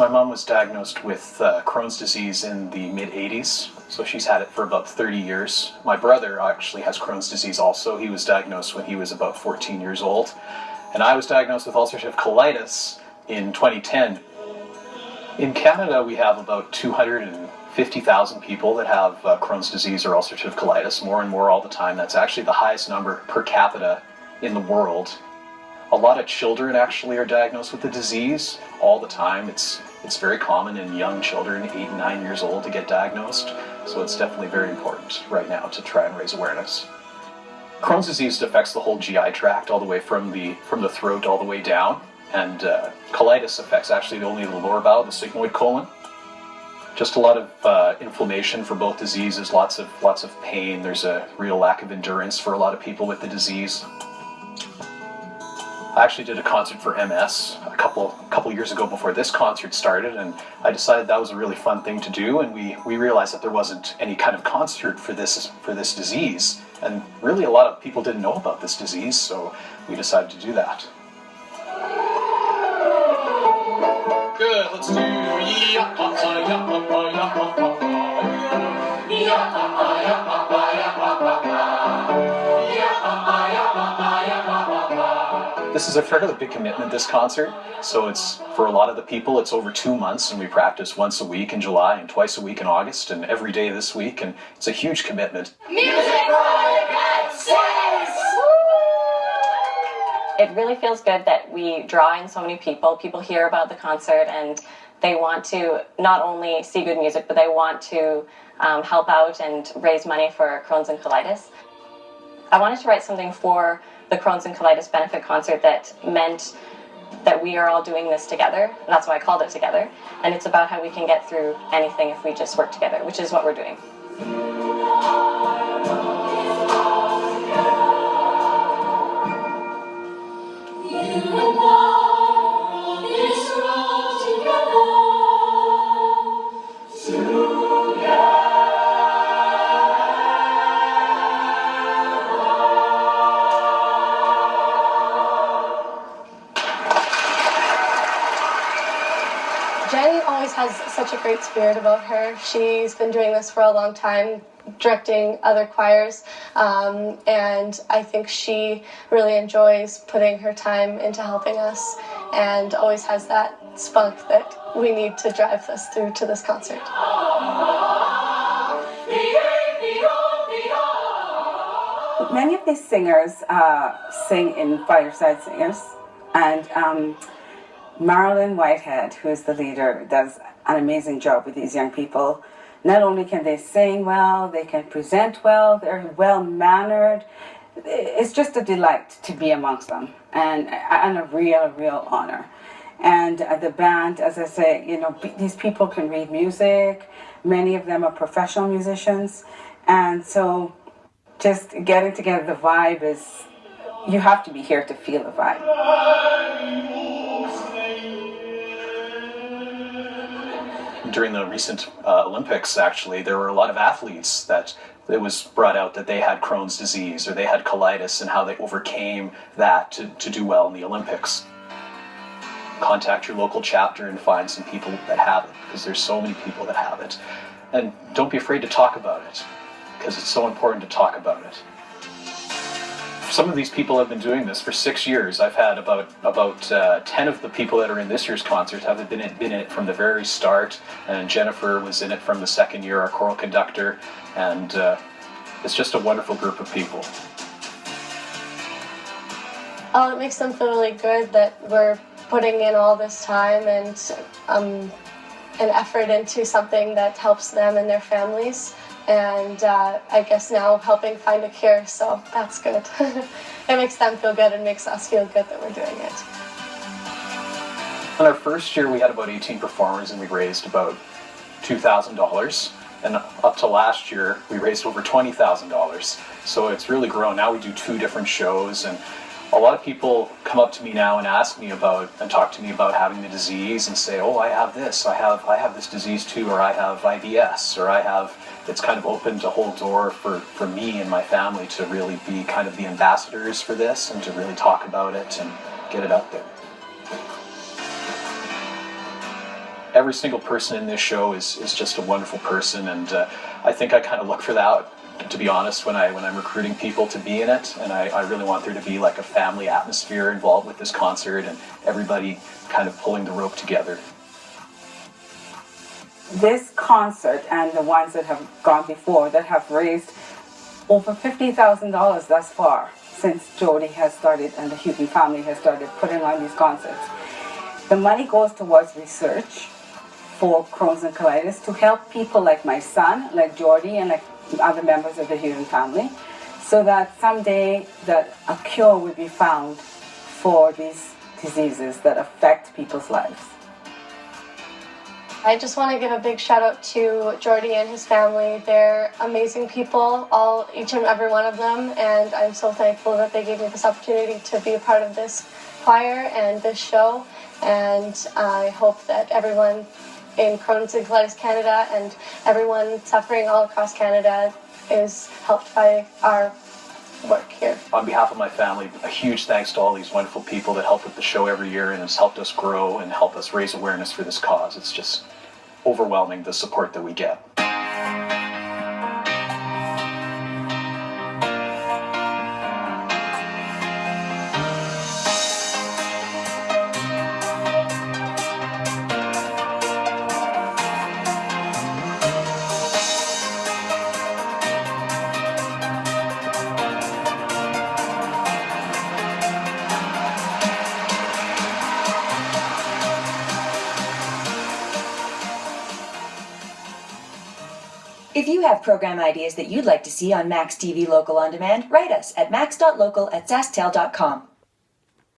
My mom was diagnosed with Crohn's disease in the mid-80s, so she's had it for about 30 years. My brother actually has Crohn's disease also. He was diagnosed when he was about 14 years old. And I was diagnosed with ulcerative colitis in 2010. In Canada, we have about 250,000 people that have Crohn's disease or ulcerative colitis, more and more all the time. That's actually the highest number per capita in the world. A lot of children actually are diagnosed with the disease all the time. It's very common in young children, 8 and 9 years old, to get diagnosed. So it's definitely very important right now to try and raise awareness. Crohn's disease affects the whole GI tract, all the way from the throat all the way down. And colitis affects actually only the lower bowel, the sigmoid colon. Just a lot of inflammation for both diseases, lots of pain. There's a real lack of endurance for a lot of people with the disease. I actually did a concert for MS a couple years ago before this concert started, and I decided that was a really fun thing to do, and we realized that there wasn't any kind of concert for this disease, and really a lot of people didn't know about this disease, so we decided to do that. Good, let's do This is a fairly big commitment, this concert, so it's, for a lot of the people, it's over 2 months, and we practice once a week in July and twice a week in August and every day this week, and it's a huge commitment. It really feels good that we draw in so many people. People hear about the concert and they want to not only see good music, but they want to help out and raise money for Crohn's and colitis. I wanted to write something for the Crohn's and colitis benefit concert that meant that we are all doing this together. That's why I called it Together. And it's about how we can get through anything if we just work together, which is what we're doing. Jen always has such a great spirit about her. She's been doing this for a long time, directing other choirs, and I think she really enjoys putting her time into helping us and always has that spunk that we need to drive us through to this concert. Many of these singers sing in Fireside Singers, and Marilyn Whitehead, who is the leader, does an amazing job with these young people. Not only can they sing well, they can present well, they're well-mannered. It's just a delight to be amongst them, and a real honor. And the band, as I say, you know, these people can read music. Many of them are professional musicians, and so just getting together, the vibe is, you have to be here to feel the vibe. During the recent Olympics, actually, there were a lot of athletes that it was brought out that they had Crohn's disease or they had colitis and how they overcame that to do well in the Olympics. Contact your local chapter and find some people that have it, because there's so many people that have it. And don't be afraid to talk about it, because it's so important to talk about it. Some of these people have been doing this for 6 years. I've had about 10 of the people that are in this year's concert have been in it from the very start, and Jennifer was in it from the second year, our choral conductor, and it's just a wonderful group of people. Oh, it makes them feel really good that we're putting in all this time and an effort into something that helps them and their families. And I guess now helping find a cure, so that's good. It makes them feel good and makes us feel good that we're doing it. In our first year, we had about 18 performers and we raised about $2,000. And up to last year, we raised over $20,000. So it's really grown. Now we do 2 different shows, and a lot of people come up to me now and ask me about and talk to me about having the disease and say, oh, I have this, I have this disease too, or I have IBS, or I have. It's kind of opened a whole door for me and my family to really be kind of the ambassadors for this and to really talk about it and get it out there. every single person in this show is just a wonderful person, and I think I kind of look for that, to be honest, when I'm recruiting people to be in it, and I really want there to be like a family atmosphere involved with this concert and everybody kind of pulling the rope together. This concert and the ones that have gone before that have raised over $50,000 thus far since Jody has started and the Houghton family has started putting on these concerts. The money goes towards research for Crohn's and colitis to help people like my son, like Jody, and like other members of the Houghton family, so that someday that a cure will be found for these diseases that affect people's lives. I just want to give a big shout out to Jordy and his family. They're amazing people, each and every one of them, and I'm so thankful that they gave me this opportunity to be a part of this choir and this show. And I hope that everyone in Crohn's and Colitis Canada and everyone suffering all across Canada is helped by our work here. On behalf of my family, a huge thanks to all these wonderful people that help with the show every year and has helped us grow and help us raise awareness for this cause. It's just overwhelming, the support that we get. If you have program ideas that you'd like to see on Max TV Local On Demand, write us at max.local@sasktel.com.